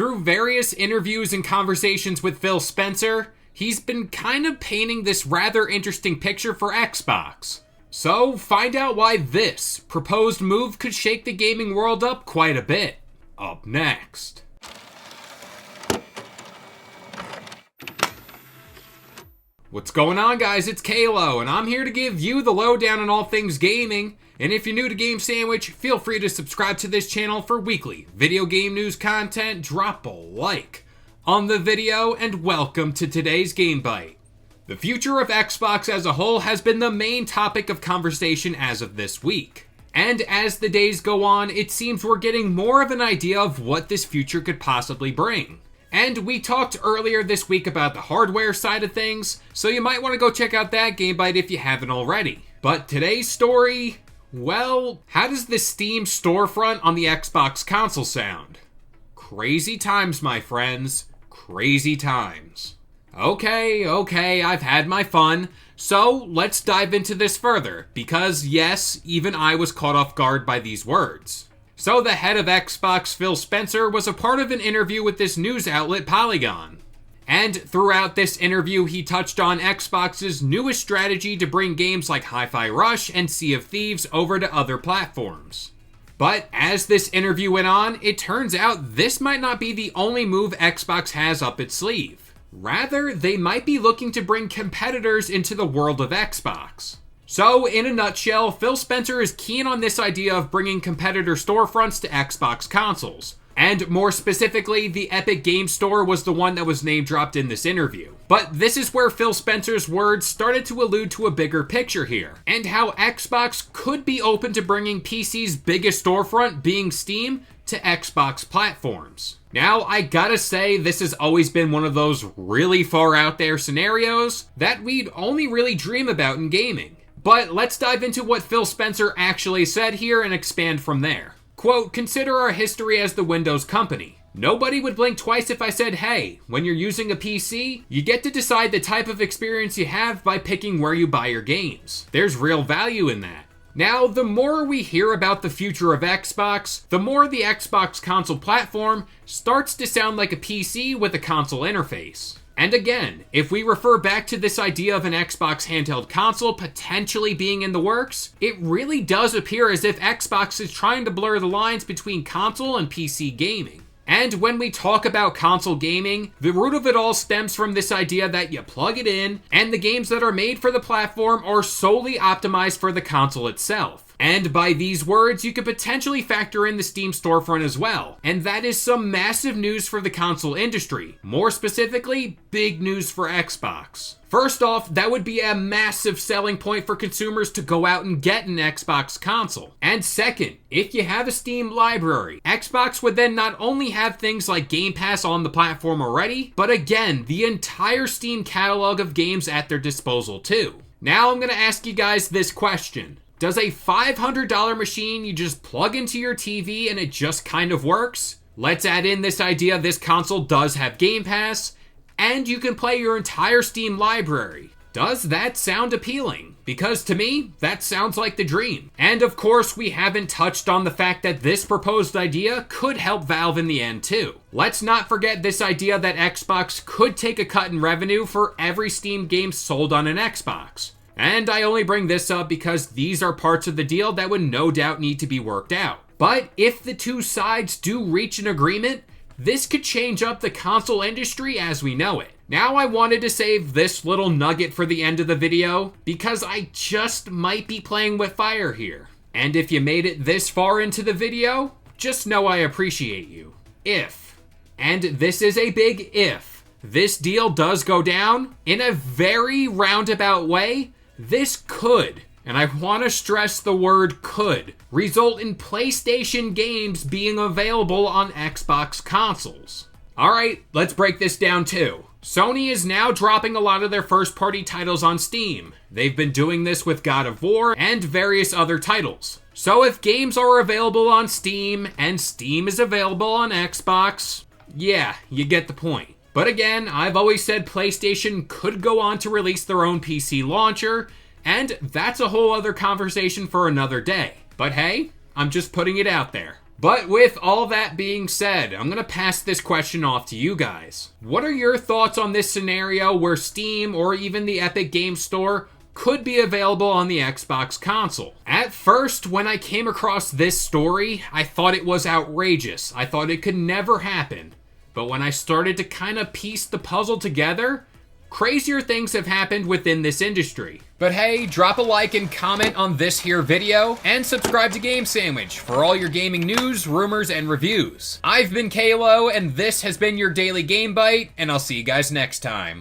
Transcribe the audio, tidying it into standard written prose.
Through various interviews and conversations with Phil Spencer, he's been kind of painting this rather interesting picture for Xbox. So, find out why this proposed move could shake the gaming world up quite a bit. Up next. What's going on, guys? It's Kalo, and I'm here to give you the lowdown on all things gaming. And if you're new to Game Sandwich, feel free to subscribe to this channel for weekly video game news content. Drop a like on the video, and welcome to today's Game Bite. The future of Xbox as a whole has been the main topic of conversation as of this week. And as the days go on, it seems we're getting more of an idea of what this future could possibly bring. And we talked earlier this week about the hardware side of things, so you might want to go check out that Game Bite if you haven't already. But today's story, well, how does the Steam storefront on the Xbox console sound? Crazy times, my friends. Crazy times. Okay, I've had my fun. So let's dive into this further, because yes, even I was caught off guard by these words. So the head of Xbox, Phil Spencer, was a part of an interview with this news outlet, Polygon. And throughout this interview, he touched on Xbox's newest strategy to bring games like Hi-Fi Rush and Sea of Thieves over to other platforms. But as this interview went on, it turns out this might not be the only move Xbox has up its sleeve. Rather, they might be looking to bring competitors into the world of Xbox. So, in a nutshell, Phil Spencer is keen on this idea of bringing competitor storefronts to Xbox consoles. And more specifically, the Epic Games Store was the one that was name dropped in this interview. But this is where Phil Spencer's words started to allude to a bigger picture here, and how Xbox could be open to bringing PC's biggest storefront, being Steam, to Xbox platforms. Now, I gotta say, this has always been one of those really far out there scenarios that we'd only really dream about in gaming. But let's dive into what Phil Spencer actually said here and expand from there. Quote, "Consider our history as the Windows company. Nobody would blink twice if I said, hey, when you're using a PC, you get to decide the type of experience you have by picking where you buy your games. There's real value in that." Now, the more we hear about the future of Xbox, the more the Xbox console platform starts to sound like a PC with a console interface. And again, if we refer back to this idea of an Xbox handheld console potentially being in the works, it really does appear as if Xbox is trying to blur the lines between console and PC gaming. And when we talk about console gaming, the root of it all stems from this idea that you plug it in, and the games that are made for the platform are solely optimized for the console itself. And by these words, you could potentially factor in the Steam storefront as well. And that is some massive news for the console industry. More specifically, big news for Xbox. First off, that would be a massive selling point for consumers to go out and get an Xbox console. And second, if you have a Steam library, Xbox would then not only have things like Game Pass on the platform already, but again, the entire Steam catalog of games at their disposal too. Now I'm gonna ask you guys this question. Does a $500 machine you just plug into your TV and it just kind of works? Let's add in this idea this console does have Game Pass, and you can play your entire Steam library. Does that sound appealing? Because to me, that sounds like the dream. And of course, we haven't touched on the fact that this proposed idea could help Valve in the end too. Let's not forget this idea that Xbox could take a cut in revenue for every Steam game sold on an Xbox. And I only bring this up because these are parts of the deal that would no doubt need to be worked out. But if the two sides do reach an agreement, this could change up the console industry as we know it. Now I wanted to save this little nugget for the end of the video because I just might be playing with fire here. And if you made it this far into the video, just know I appreciate you. If, and this is a big if, this deal does go down in a very roundabout way, this could, and I want to stress the word could, result in PlayStation games being available on Xbox consoles. Alright, let's break this down too. Sony is now dropping a lot of their first-party titles on Steam. They've been doing this with God of War and various other titles. So if games are available on Steam, and Steam is available on Xbox, yeah, you get the point. But again, I've always said PlayStation could go on to release their own PC launcher, and that's a whole other conversation for another day. But hey, I'm just putting it out there. But with all that being said, I'm going to pass this question off to you guys. What are your thoughts on this scenario where Steam or even the Epic Games Store could be available on the Xbox console? At first, when I came across this story, I thought it was outrageous. I thought it could never happen. But when I started to kind of piece the puzzle together, crazier things have happened within this industry. But hey, drop a like and comment on this here video, and subscribe to Game Sandwich for all your gaming news, rumors, and reviews. I've been Kalo, and this has been your Daily Game Bite, and I'll see you guys next time.